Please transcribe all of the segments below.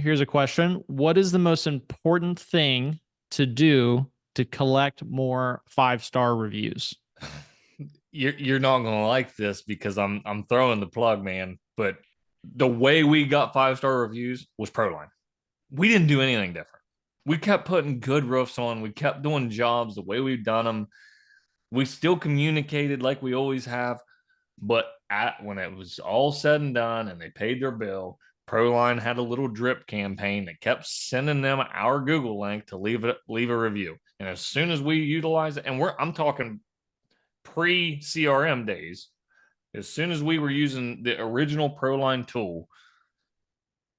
here's a question. What is the most important thing to do to collect more 5-star reviews? You're not gonna like this because I'm throwing the plug, man. But the way we got 5-star reviews was ProLine. We didn't do anything different. We kept putting good roofs on. We kept doing jobs the way we've done them. We still communicated like we always have. But when it was all said and done and they paid their bill, ProLine had a little drip campaign that kept sending them our Google link to leave a review. And as soon as we utilize it, and I'm talking pre CRM days, as soon as we were using the original ProLine tool,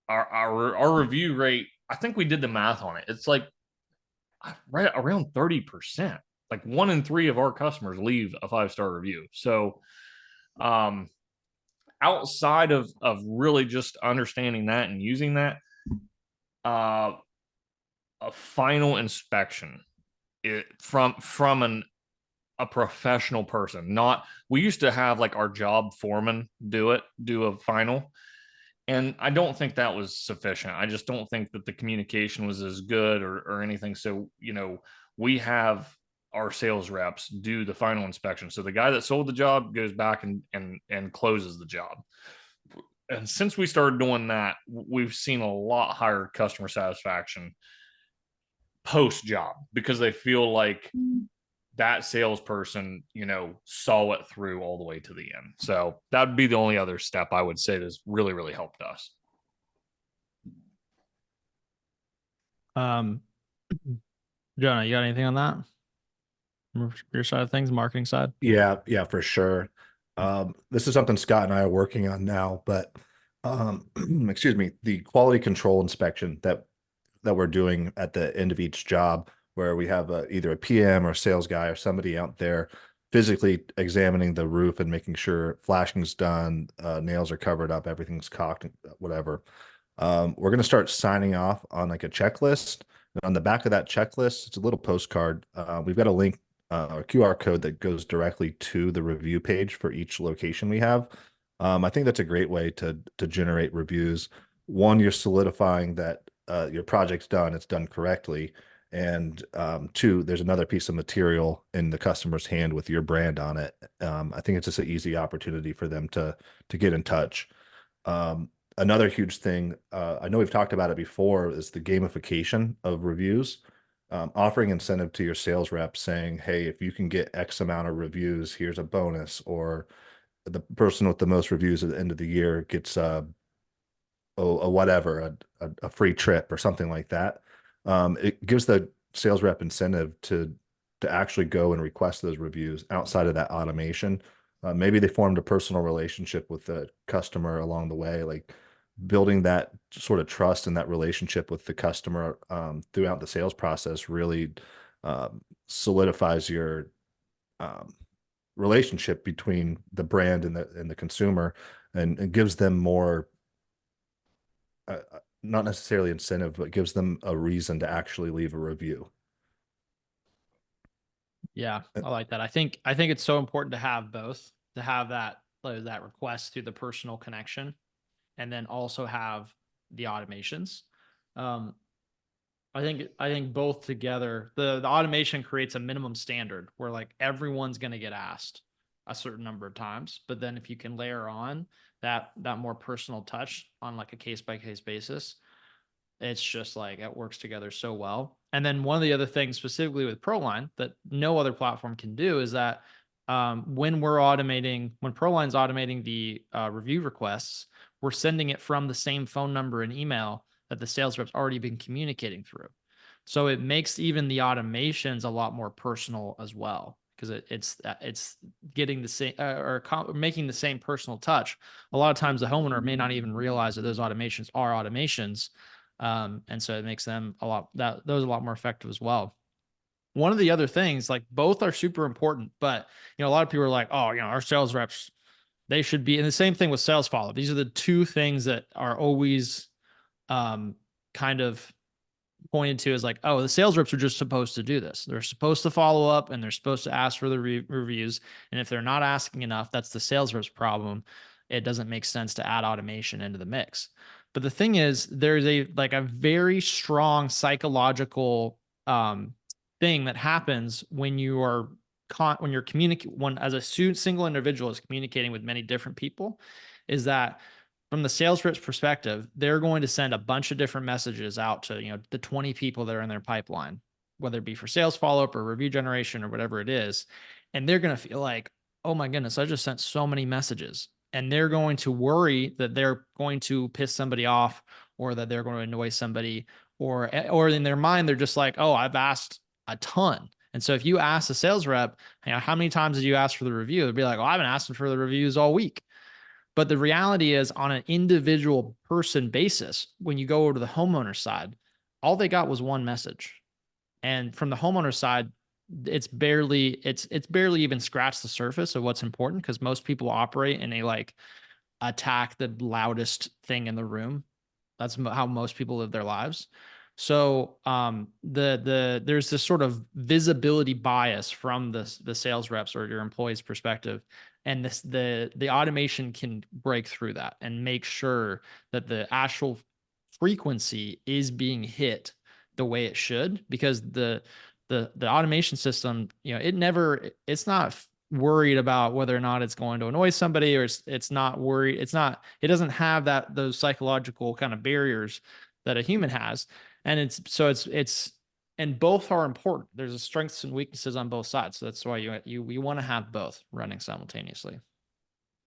our review rate, I think we did the math on it. It's like right around 30%. Like 1 in 3 of our customers leave a 5-star review. So um outside of really just understanding that and using that, uh a final inspection from a professional person. Not, we used to have like our job foreman do a final, and I don't think that was sufficient. I just don't think that the communication was as good or anything. So we have our sales reps do the final inspection, so the guy that sold the job goes back and closes the job. And since we started doing that, we've seen a lot higher customer satisfaction post job because they feel like that salesperson, saw it through all the way to the end. So that'd be the only other step I would say that's really, really helped us. Um, Jonah, you got anything on that? Your side of things, marketing side? Yeah, for sure. This is something Scott and I are working on now, but excuse me, the quality control inspection that we're doing at the end of each job, where we have either a PM or a sales guy or somebody out there physically examining the roof and making sure flashing's done, nails are covered up, everything's caulked, whatever. We're going to start signing off on like a checklist. And on the back of that checklist, it's a little postcard. We've got a link, a QR code that goes directly to the review page for each location we have. I think that's a great way to generate reviews. One, you're solidifying that your project's done, it's done correctly. And two, there's another piece of material in the customer's hand with your brand on it. I think it's just an easy opportunity for them to get in touch. Another huge thing, I know we've talked about it before, is the gamification of reviews. Offering incentive to your sales rep saying, hey, if you can get X amount of reviews, here's a bonus, or the person with the most reviews at the end of the year gets a whatever, a free trip or something like that. It gives the sales rep incentive to actually go and request those reviews outside of that automation. Maybe they formed a personal relationship with the customer along the way, like building that sort of trust and that relationship with the customer throughout the sales process really solidifies your relationship between the brand and the consumer, and gives them more not necessarily incentive, but gives them a reason to actually leave a review. Yeah, I like that. I think it's so important to have both, to have that request through the personal connection, and then also have the automations. Um, I think both together, the automation creates a minimum standard where like everyone's going to get asked a certain number of times, but then if you can layer on that more personal touch on like a case by case basis, it's just like it works together so well. And then one of the other things specifically with ProLine that no other platform can do is that when ProLine's automating the review requests, we're sending it from the same phone number and email that the sales rep's already been communicating through. So it makes even the automations a lot more personal as well, because it's getting the same making the same personal touch. A lot of times the homeowner may not even realize that those automations are automations. And so it makes them those a lot more effective as well. One of the other things, like both are super important, but a lot of people are like, oh, our sales reps, they should be, and the same thing with sales follow. These are the two things that are always kind of pointed to as like, oh, the sales reps are just supposed to do this. They're supposed to follow up and they're supposed to ask for the reviews. And if they're not asking enough, that's the sales reps problem. It doesn't make sense to add automation into the mix. But the thing is, there's a very strong psychological thing that happens when you are when you're communicating, when as a single individual is communicating with many different people, is that from the sales rep's perspective, they're going to send a bunch of different messages out to, the 20 people that are in their pipeline, whether it be for sales follow-up or review generation or whatever it is. And they're going to feel like, oh my goodness, I just sent so many messages. And they're going to worry that they're going to piss somebody off, or that they're going to annoy somebody, or in their mind, they're just like, oh, I've asked a ton. And so if you ask a sales rep, how many times did you ask for the review? They'd be like, oh, I've been asking for the reviews all week. But the reality is, on an individual person basis, when you go over to the homeowner side, all they got was one message. And from the homeowner side, it's barely even scratched the surface of what's important, because most people operate in a attack the loudest thing in the room. That's how most people live their lives. So there's this sort of visibility bias from the sales reps or your employees' perspective, and the automation can break through that and make sure that the actual frequency is being hit the way it should, because the automation system, it's not worried about whether or not it's going to annoy somebody, or it's not worried. It doesn't have those psychological kind of barriers that a human has. And and both are important. There's strengths and weaknesses on both sides. So that's why you want to have both running simultaneously.